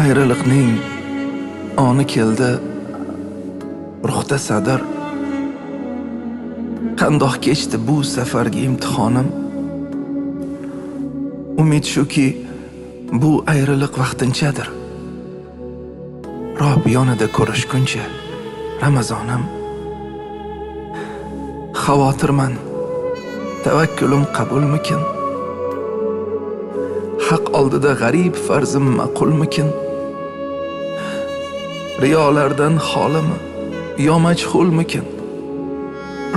Ayriliqning oni keldi, ruhda sadr. Qandoq kechdi bu safargi imtixonim? Umid shuki, bu ayriliq vaqtinchadir. Rob yonida ko'rishguncha Ramazonim. Xavotirman, tavakkulim qabulmikin? Haq oldida g'arib farzim ma'qulmikin? Riyolardan xolimi yo majhulmikin?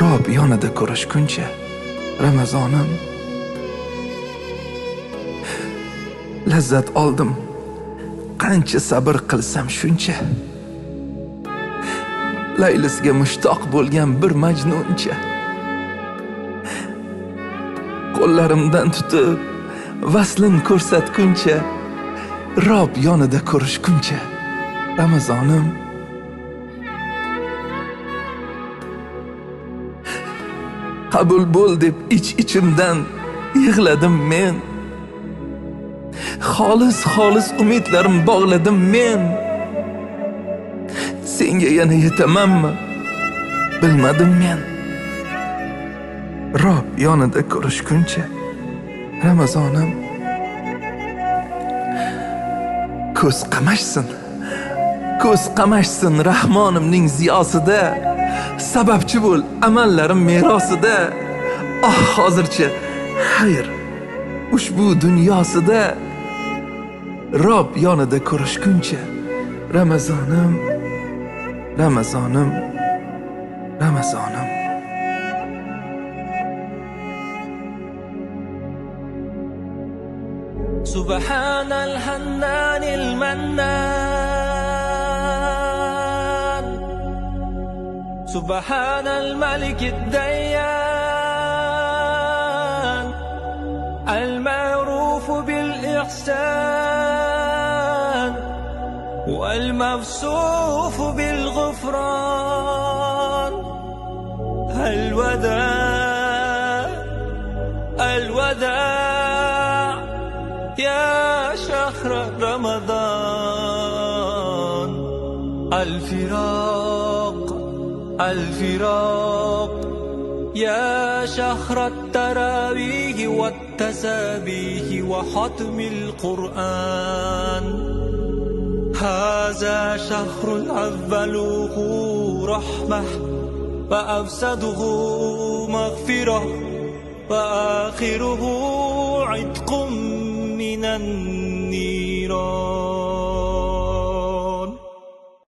Rob yonida ko'rishguncha Ramazonim. Lazzat oldim, qancha sabr qilsam shuncha. Laylisga mushtoq bo'lgan bir majnuncha. Qo'llarimdan tutib vaslin ko'rsatguncha, Rob yonida ko'rishguncha Ramazonim. Qabul bo'l deb ichimdan yig'ladim men. Xolis umidlarim bog'ladim men. Senga yana yetamanmi? Bilmadim men. Rob yonida ko'rishguncha Ramazonim. Ko'z qamashsin Rahmonimning ziyosida. Sababchi bo'l amallarim merosida. Hozircha xayr ushbu dunyosida. Rob yonida ko'rishguncha Ramazonim. Subhanal Hannanil Mannan, Subhanal Malikid Dayyan, Al-Ma'ruf bil Ihsan, Wal-Mawsuf bil Ghufran. Al-Wada' يا شهر رمضان. الفراق يا شهر التراويح والتسابيح وختم القرآن. هذا شهر أوله رحمة وأوسطه مغفرة وآخره عتق من النيران.